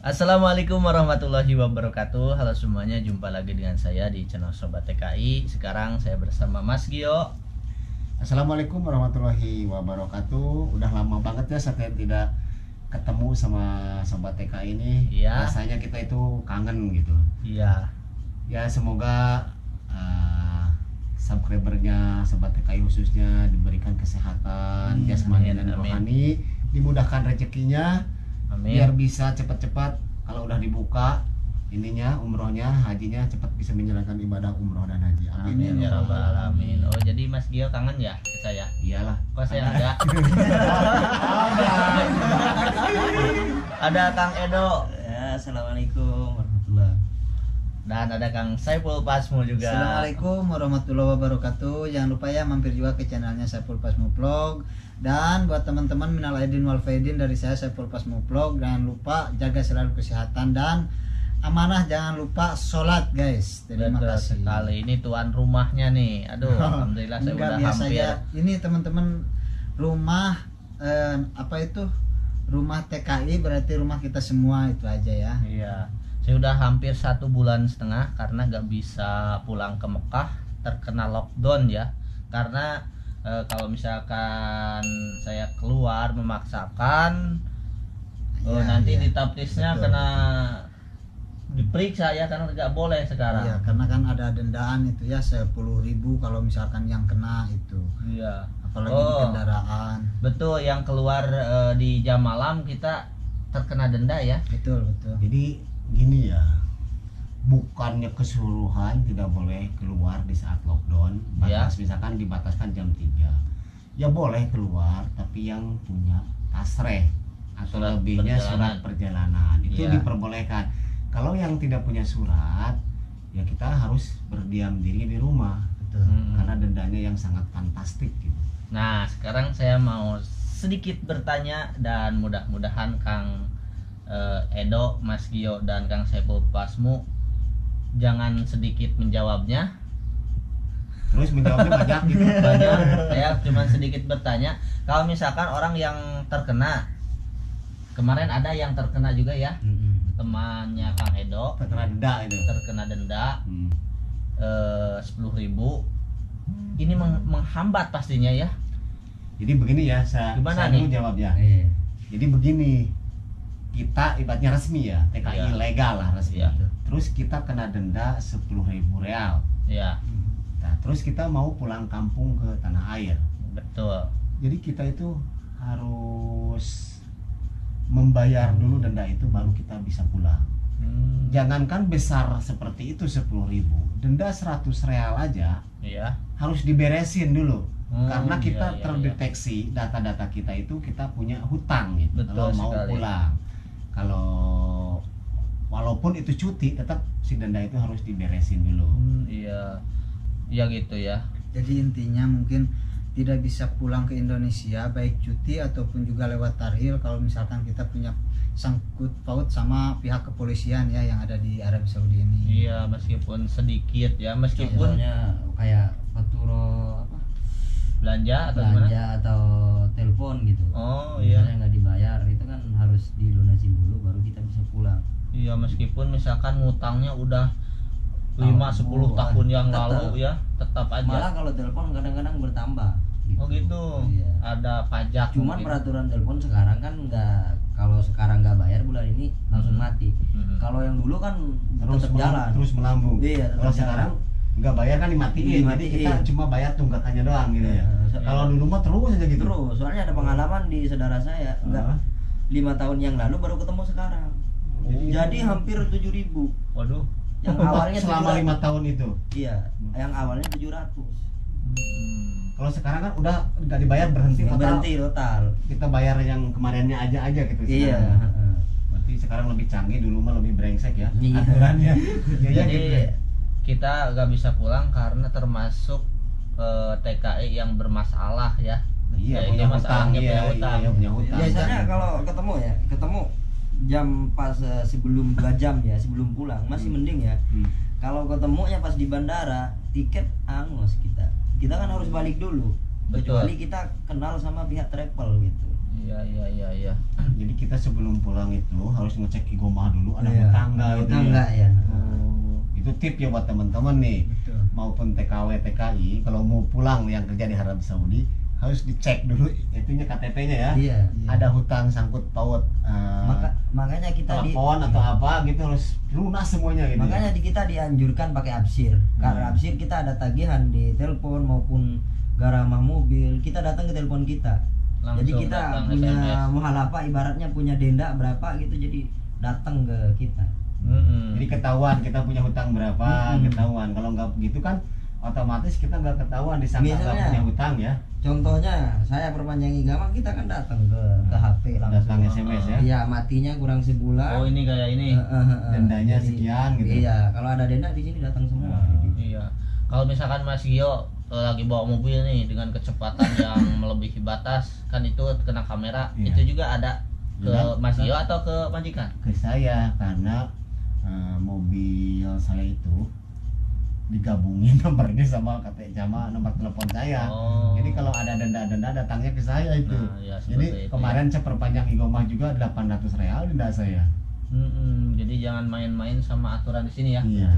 Assalamualaikum warahmatullahi wabarakatuh. Halo semuanya, jumpa lagi dengan saya di channel Sobat TKI. Sekarang saya bersama Mas Gio. Assalamualaikum warahmatullahi wabarakatuh. Udah lama banget ya saya tidak ketemu sama Sobat TKI ini. Iya. Rasanya kita itu kangen gitu. Iya. Ya semoga subscribernya Sobat TKI khususnya diberikan kesehatan jasmani dan rohani, dimudahkan rezekinya. Amin. Biar bisa cepat-cepat kalau udah dibuka ininya umrohnya, hajinya cepat bisa menjalankan ibadah umroh dan haji. Amin ya rabbal alamin. Oh, jadi Mas Gio kangen ya ke saya? Iyalah. Kok saya enggak? Ada Kang Edo. Ya, assalamualaikum warahmatullahi. Dan ada Kang Saiful Pasmu juga. Assalamualaikum warahmatullahi wabarakatuh. Jangan lupa ya mampir juga ke channelnya Saiful Pasmu Vlog. Dan buat teman-teman minal aidin wal faidin dari saya Saiful Pasmu Vlog, jangan lupa jaga selalu kesehatan dan amanah, jangan lupa sholat guys. Terima Betul kasih sekali. Ini tuan rumahnya nih. Aduh, alhamdulillah saya Enggak, udah biasa hampir. ya. Ini teman-teman rumah apa itu? Rumah TKI berarti rumah kita semua, itu aja ya. Iya. Saya udah hampir 1,5 bulan karena gak bisa pulang ke Mekah, terkena lockdown ya. Karena kalau misalkan saya keluar memaksakan, Ya, nanti ya. di taptisnya Betul, kena diperiksa ya, karena nggak boleh sekarang. Iya, karena kan ada dendaan itu ya 10.000 kalau misalkan yang kena itu. Iya. Apalagi di kendaraan. Betul, yang keluar di jam malam kita terkena denda ya. Betul. Jadi gini ya, bukannya keseluruhan tidak boleh keluar di saat lockdown, batas misalkan dibataskan jam 3 ya boleh keluar, tapi yang punya tasreh atau Surat lebihnya surat perjalanan itu Iya. diperbolehkan. Kalau yang tidak punya surat ya kita harus berdiam diri di rumah. Betul. Karena dendanya yang sangat fantastik gitu. Nah, sekarang saya mau sedikit bertanya dan mudah-mudahan Kang Edo, Mas Gio, dan Kang Saiful Pasmu jangan sedikit menjawabnya. Terus menjawabnya banyak gitu. Banyak, saya cuma sedikit bertanya. Kalau misalkan orang yang terkena, kemarin ada yang terkena juga ya, temannya Kang Edo Terkena denda itu. terkena denda Hmm. 10.000. Ini menghambat pastinya ya. Jadi begini ya, saya Gimana dulu nih? jawabnya. Iya. Jadi begini, kita ibaratnya resmi ya, TKI Iya. legal lah resmi. Iya. Terus kita kena denda 10.000 real. Ya, Nah, terus kita mau pulang kampung ke tanah air. betul. Jadi kita itu harus membayar dulu denda itu baru kita bisa pulang. Jangankan besar seperti itu 10.000, denda 100 real aja Iya. harus diberesin dulu. Karena Iya, kita iya, terdeteksi data-data kita itu kita punya hutang gitu. Betul Kalau mau sekali. pulang, kalau walaupun itu cuti tetap si denda itu harus diberesin dulu. Iya. Iya gitu ya. Jadi intinya mungkin tidak bisa pulang ke Indonesia baik cuti ataupun juga lewat tarhil kalau misalkan kita punya sangkut paut sama pihak kepolisian ya yang ada di Arab Saudi ini. Iya, meskipun sedikit ya, meskipun Contohnya kayak faturo apa, belanja atau gimana? belanja atau telepon gitu. Oh iya. Misalnya nggak dibayar itu kan harus dilunasin dulu baru kita bisa pulang. Iya, meskipun misalkan ngutangnya udah 5-10 tahun yang tetap. lalu ya, tetap aja. Malah kalau telepon kadang-kadang bertambah. Oh gitu. Iya. Ada pajak. Cuman mungkin. peraturan telepon sekarang kan nggak, kalau sekarang nggak bayar bulan ini langsung mati. Kalau yang dulu kan tetap jalan. terus melambung. Iya, Kalau tetap sekarang jalan. nggak bayar kan dimatiin, jadi Dimatiin. kita cuma bayar tunggakannya doang gitu ya. Kalau dulu mah terus aja gitu. Terus, soalnya ada pengalaman di saudara saya, enggak 5 tahun yang lalu baru ketemu sekarang. Jadi hampir 7.000. Waduh. Yang awalnya selama 700. 5 tahun itu. Iya, yang awalnya 700. Kalau sekarang kan udah nggak dibayar berhenti total. Berhenti total. Kita bayar yang kemarinnya aja gitu. Iya. sekarang. Berarti sekarang lebih canggih, dulu mah lebih brengsek ya Iya. aturannya. Iya, Jadi gitu ya. kita gak bisa pulang karena termasuk TKI yang bermasalah ya. Iya, Ya, punya ini masalahnya hutang, punya iya, hutang. iya, punya hutang. Biasanya kalau ketemu jam pas sebelum 2 jam ya, sebelum pulang masih mending ya. Kalau ketemunya pas di bandara, tiket angus kita. Kita kan harus balik dulu. Betul. Kecuali kita kenal sama pihak travel gitu. Iya. Jadi kita sebelum pulang itu harus ngecek igomah dulu ada Iya, hutang nggak ada gitu hutang ya. nggak ya. Itu tip ya buat teman-teman nih, Betul. maupun TKW TKI kalau mau pulang yang kerja di Arab Saudi harus dicek dulu itunya KTP-nya ya. Iya. Ada hutang sangkut paut Makanya kita telepon atau apa gitu harus lunas semuanya gitu. Makanya di kita dianjurkan pakai absir. Karena absir kita ada tagihan di telepon maupun garamah mobil, kita datang ke telepon kita. Langsung Jadi kita datang punya SMS. muhalafah, ibaratnya punya denda berapa gitu, jadi datang ke kita. Jadi ketahuan kita punya hutang berapa, ketahuan. Kalau nggak begitu kan otomatis kita nggak ketahuan disangka nggak Biasanya, punya hutang ya. Contohnya saya perpanjang igama, kita kan datang ke HP langsung. Datang SMS ya. Iya, matinya kurang sebulan. Oh ini kayak ini. Dendanya Jadi, sekian gitu. Iya, kalau ada denda di sini datang semua. Iya. Kalau misalkan Mas Gio lagi bawa mobil nih dengan kecepatan yang melebihi batas, kan itu kena kamera. Iya. Itu juga ada ke Ya, Mas Gio atau ke majikan? Ke saya karena mobil saya itu digabungin nomornya sama nomor telepon saya. Oh. Jadi kalau ada denda datangnya ke saya itu. Nah, ya, seperti Jadi itu, kemarin saya perpanjang igomah juga 800 real denda saya. Jadi jangan main-main sama aturan di sini ya. Iya.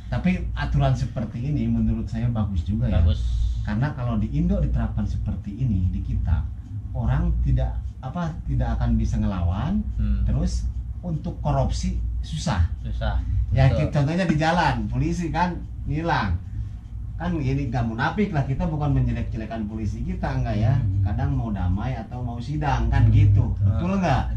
Tapi aturan seperti ini menurut saya bagus juga ya. Bagus. Karena kalau di Indo diterapkan seperti ini di kita, orang tidak akan bisa ngelawan. Terus untuk korupsi susah. Ya Betul. contohnya di jalan, polisi kan nilang. Kan ini gak munafik lah, kita bukan menjelek-jelekan polisi kita enggak ya. Kadang mau damai atau mau sidang kan gitu. Betul enggak?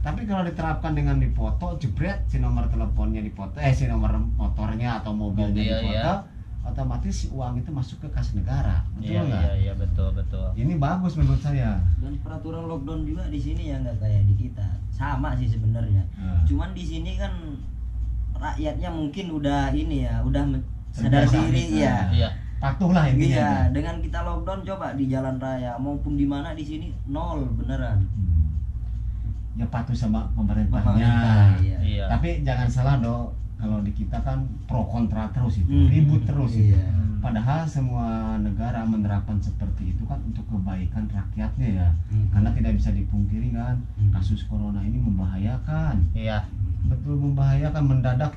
Tapi kalau diterapkan dengan dipoto, jebret si nomor teleponnya dipoto, si nomor motornya atau mobilnya Mobil, dipoto, ya. otomatis si uang itu masuk ke kas negara. Betul Iya, enggak? iya, betul. Ini bagus menurut saya. Dan peraturan lockdown juga di sini ya nggak kayak di kita, sama sih sebenarnya. Cuman di sini kan rakyatnya mungkin udah ini ya, udah sadar Terbiasa. diri ya. Iya. Patuhlah intinya. Iya, dengan kita lockdown coba di jalan raya maupun di mana di sini nol beneran. Ya patuh sama pemerintahnya. Pemerintah, iya. Iya. Tapi jangan salah dong, kalau di kita kan pro kontra terus itu, Hmm. ribut terus itu. Iya. Padahal semua negara menerapkan seperti itu kan untuk kebaikan rakyatnya ya. Hmm. Karena tidak bisa dipungkiri kan, kasus corona ini membahayakan. Iya. Betul membahayakan, mendadak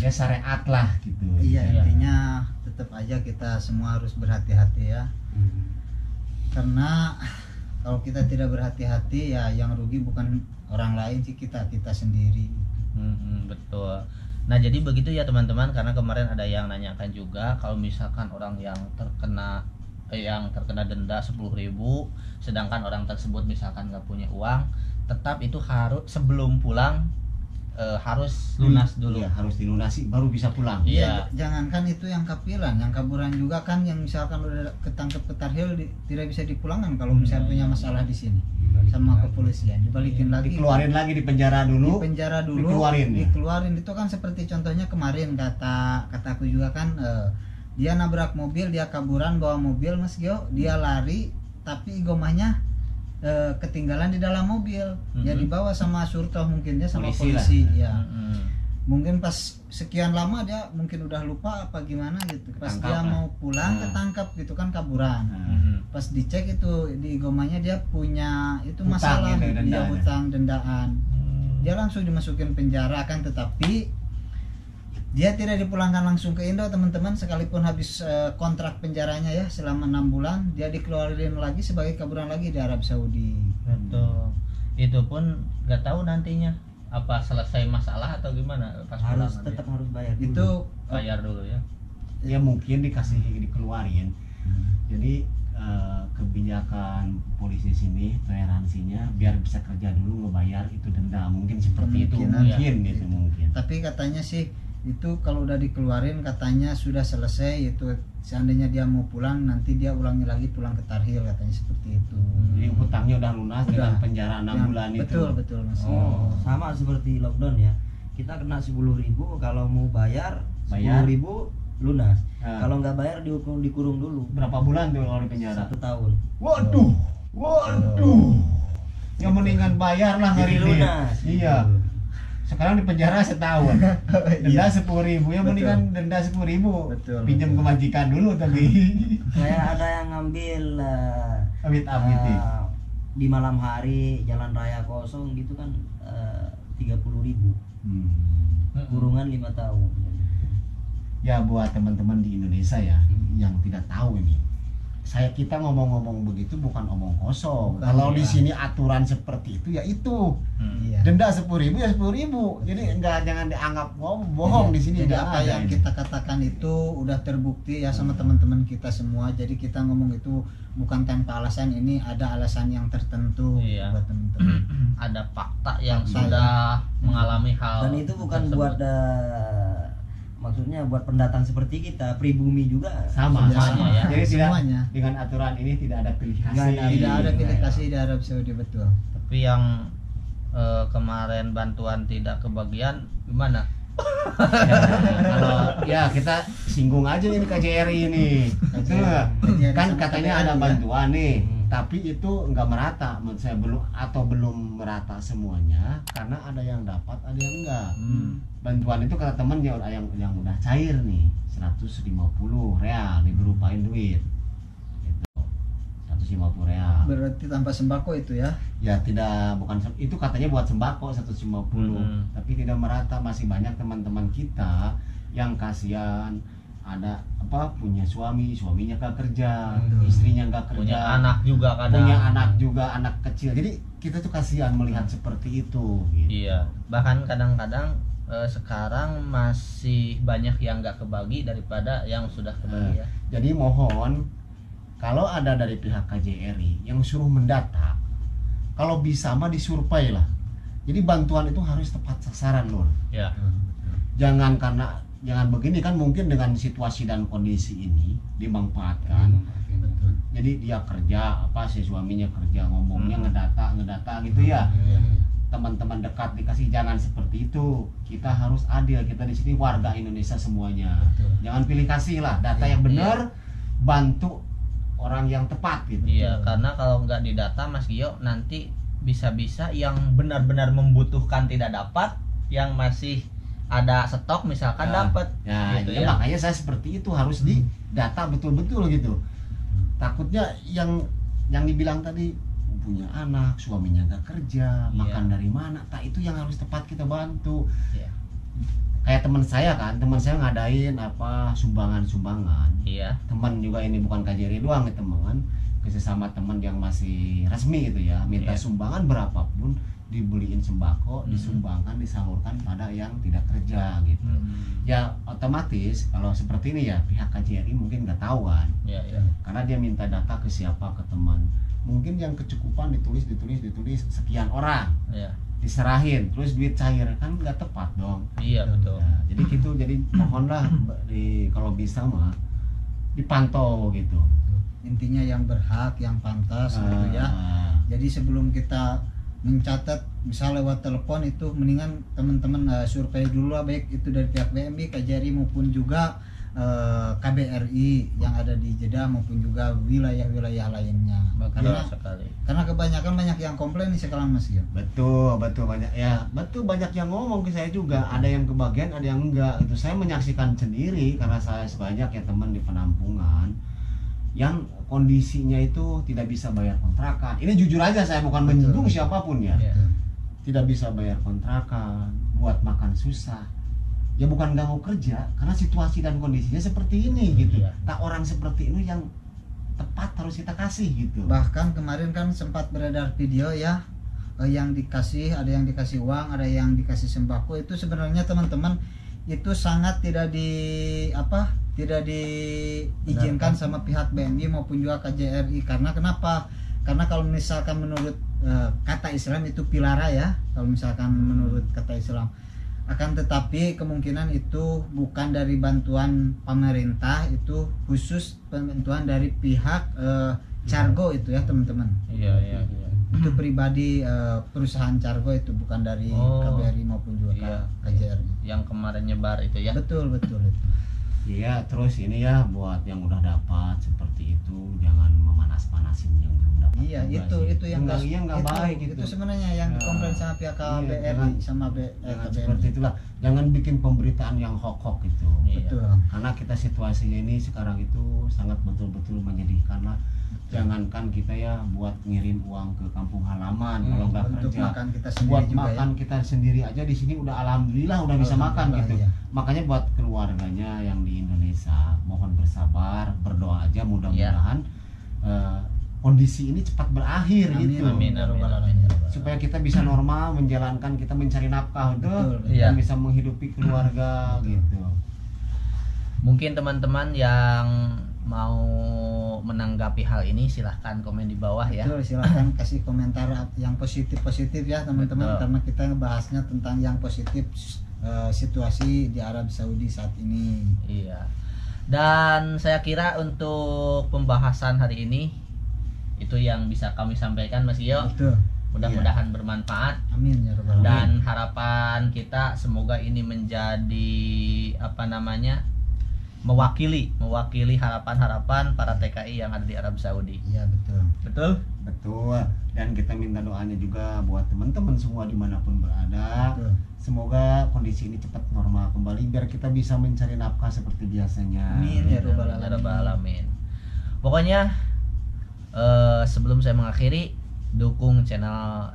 ya syariat lah gitu. Iya, Iya. intinya tetap aja kita semua harus berhati-hati ya. Karena kalau kita tidak berhati-hati ya yang rugi bukan orang lain sih, kita sendiri. Betul. Nah jadi begitu ya teman-teman, karena kemarin ada yang nanyakan juga kalau misalkan orang yang terkena denda 10.000, sedangkan orang tersebut misalkan nggak punya uang, tetap itu harus sebelum pulang harus lunas dulu. Iya, harus dilunasi baru bisa pulang. Iya. Jangankan itu yang kapilan, yang kaburan juga kan, yang misalkan udah ketangkep ketarhil tidak bisa dipulangkan kalau misalnya punya masalah di sini sama kepolisian, dibalikin lagi, Dikeluarin lagi di penjara dulu. di penjara dulu, dikeluarin ya? dikeluarin. Itu kan seperti contohnya kemarin kataku juga kan, dia nabrak mobil, dia kaburan bawa mobil Mas Gio, dia lari tapi igomahnya ketinggalan di dalam mobil, ya dibawa sama surta mungkinnya sama polisi lah. ya. Mungkin pas sekian lama dia mungkin udah lupa apa gimana gitu, pas Ketangkap dia lah. mau pulang ketangkap gitu kan, kaburan. Pas dicek itu di igomahnya dia punya itu Hutang masalah, gitu, dia dendaan. hutang dendaan, dia langsung dimasukin penjara kan. Tetapi dia tidak dipulangkan langsung ke Indo teman-teman, sekalipun habis kontrak penjaranya ya selama 6 bulan, dia dikeluarin lagi sebagai kaburan lagi di Arab Saudi. Betul. Itu pun nggak tahu nantinya apa selesai masalah atau gimana pas Harus pulang tetap nanti. harus bayar dulu. Itu Bayar dulu ya. Ya mungkin dikeluarin. Jadi kebijakan polisi sini toleransinya biar bisa kerja dulu ngebayar itu denda, mungkin seperti itu, Kemungkinan, mungkin. tapi katanya sih itu kalau udah dikeluarin katanya sudah selesai, itu seandainya dia mau pulang nanti dia ulangi lagi pulang ke Tarhil, katanya seperti itu. Jadi hutangnya udah lunas dengan Udah. penjara 6 Yang- bulan itu. betul Mas. Oh. Sama seperti lockdown ya. Kita kena 10.000, kalau mau bayar Bayar. 10.000 lunas. Nah. Kalau nggak bayar dikurung dulu Berapa bulan tuh kalau di penjara? 1 tahun. Waduh. Yang mendingan bayar lah Jadi hari ini. lunas. Iya. Sekarang di penjara setahun. Denda 10.000 ya, mendingan denda 10.000. Betul, Pinjam betul. ke majikan dulu tapi. Kayak ada yang ngambil Amit-amit nih. Di malam hari jalan raya kosong gitu kan 30.000. Kurungan 5 tahun. Ya buat teman-teman di Indonesia ya yang tidak tahu ini, kita ngomong-ngomong begitu bukan omong kosong. Kalau di sini aturan seperti itu ya itu. Denda 10.000 ya 10.000. Jadi jangan dianggap bohong di sini. Jadi apa yang kita katakan itu udah terbukti ya sama teman-teman kita semua. Jadi kita ngomong itu bukan tanpa alasan, ini ada alasan yang tertentu buat teman-teman. Ada fakta yang sudah mengalami hal. Dan itu bukan tersebut. buat maksudnya buat pendatang seperti kita, pribumi juga sama ya. Jadi semuanya. Dengan aturan ini tidak ada pilih kasih. Tidak ada pilih kasih di Arab Saudi, betul. Tapi yang kemarin bantuan tidak kebagian gimana? Kalau ya kita singgung aja ini KJRI ini. Kan katanya ada bantuan nih, tapi itu nggak merata menurut saya, belum merata semuanya karena ada yang dapat, ada yang enggak. Bantuan itu kata teman yang udah cair nih 150 real diberupain duit. Gitu. 150 real. Berarti tanpa sembako itu ya? Ya bukan itu katanya buat sembako 150, tapi tidak merata. Masih banyak teman-teman kita yang kasihan, ada punya suaminya gak kerja, istrinya gak kerja, punya anak juga kadang, anak kecil. Jadi kita tuh kasihan melihat seperti itu gitu. Iya, bahkan kadang-kadang sekarang masih banyak yang gak kebagi daripada yang sudah kebagi ya. Jadi mohon kalau ada dari pihak KJRI yang suruh mendata, kalau bisa mah disurvei lah. Jadi bantuan itu harus tepat sasaran loh. Ya. Jangan begini kan, mungkin dengan situasi dan kondisi ini dimanfaatkan. Betul. Jadi dia kerja, si suaminya kerja, ngomongnya ngedata gitu ya. Teman-teman dekat dikasih, jangan seperti itu. Kita harus adil, kita di sini warga Indonesia semuanya. Jangan pilih kasih lah, data yang benar, bantu orang yang tepat gitu. Iya, karena kalau nggak didata Mas Gio, nanti bisa-bisa yang benar-benar membutuhkan tidak dapat, yang masih ada stok misalkan dapat. Ya, gitu ya. Makanya saya seperti itu harus didata betul-betul gitu. Takutnya yang dibilang tadi punya anak, suaminya nggak kerja, makan dari mana, itu yang harus tepat kita bantu. Kayak teman saya ngadain sumbangan. Iya. Teman juga ini bukan KJRI doang ya, teman sesama teman yang masih resmi gitu ya, minta sumbangan berapapun, dibeliin sembako, disumbangkan, disalurkan pada yang tidak kerja gitu. Ya otomatis kalau seperti ini ya pihak KJRI mungkin nggak tahu kan. Karena dia minta data ke siapa, ke teman. Mungkin yang kecukupan ditulis sekian orang. Diserahin, terus duit cair, kan nggak tepat dong. Iya betul. Nah, jadi gitu, jadi mohonlah kalau bisa mah dipantau gitu. Intinya yang berhak, yang pantas gitu ya. Jadi sebelum kita mencatat bisa lewat telepon itu mendingan teman-teman survei dulu lah, baik itu dari pihak BMI, KJRI maupun juga KBRI yang ada di Jeddah maupun juga wilayah-wilayah lainnya. Karena kebanyakan banyak yang komplain nih sekarang Mas ya. Betul banyak ya, banyak yang ngomong ke saya juga, ada yang kebagian, ada yang enggak. Itu saya menyaksikan sendiri karena saya sebanyak ya teman di penampungan yang kondisinya itu tidak bisa bayar kontrakan. Ini jujur aja, saya bukan menyinggung siapapun ya. Tidak bisa bayar kontrakan, buat makan susah. Ya bukan nggak mau kerja, karena situasi dan kondisinya seperti ini gitu. Tak orang seperti ini yang tepat harus kita kasih gitu. Bahkan kemarin kan sempat beredar video ya, yang dikasih, ada yang dikasih uang, ada yang dikasih sembako. Itu sebenarnya teman-teman itu sangat tidak diizinkan sama pihak BMI maupun juga KJRI. Karena kenapa? Karena kalau misalkan menurut kata Islam itu pilara ya, kalau misalkan menurut kata Islam, akan tetapi kemungkinan itu bukan dari bantuan pemerintah, itu khusus bantuan dari pihak Cargo itu ya teman-teman. Iya. Itu pribadi perusahaan Cargo, itu bukan dari KBRI maupun juga KJRI. Yang kemarin nyebar itu ya. Betul itu. Iya, terus ini ya buat yang udah dapat seperti itu, jangan memanas-manasin yang belum dapat. Iya, Enggak itu sih. itu yang Enggak, nggak- iya nggak itu, baik gitu. Itu sebenarnya yang Nah, dikomplain sama pihak iya, KBRI jangan- sama Jangan KBM. seperti itulah. Jangan bikin pemberitaan yang hoax gitu. Iya. Betul. Karena kita situasinya ini sekarang itu sangat betul-betul menyedihkan lah. Jangankan kita ya buat ngirim uang ke kampung halaman, kalau nggak Untuk kerja makan kita sendiri buat juga makan ya. kita sendiri aja di sini udah alhamdulillah udah bisa makan Alhamdulillah, gitu. iya. Makanya buat keluarganya yang di Indonesia mohon bersabar, berdoa aja mudah-mudahan kondisi ini cepat berakhir Amin, gitu. amin, ya Rabbal amin. Alamin. Supaya kita bisa normal menjalankan, kita mencari nafkah itu Betul, iya. dan bisa menghidupi keluarga gitu. Mungkin teman-teman yang mau menanggapi hal ini silahkan komen di bawah ya. Betul, silahkan kasih komentar yang positif-positif ya teman-teman, Betul. karena kita ngebahasnya tentang yang positif situasi di Arab Saudi saat ini. Iya. Dan saya kira untuk pembahasan hari ini itu yang bisa kami sampaikan Mas Gio. Betul. Mudah-mudahan bermanfaat Amin ya Rabbal Alamin. dan harapan kita semoga ini menjadi mewakili harapan-harapan para TKI yang ada di Arab Saudi. Iya betul. Betul? Betul. Dan kita minta doanya juga buat teman-teman semua dimanapun berada. Betul. Semoga kondisi ini cepat normal kembali biar kita bisa mencari nafkah seperti biasanya. Amin ya Rabbal Ya Alamin. Rabbal Alamin. Pokoknya sebelum saya mengakhiri, dukung channel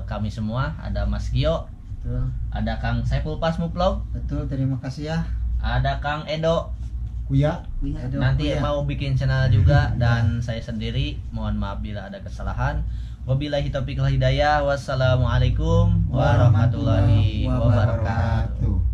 kami semua. Ada Mas Gio, Betul. ada Kang Saiful Pasmuplog, Betul, terima kasih ya. ada Kang Edo. Kuya, Edo, Nanti ya. mau bikin channel juga dan saya sendiri. Mohon maaf bila ada kesalahan. Wabillahi taufiq wal hidayah. Wassalamualaikum warahmatullahi wabarakatuh.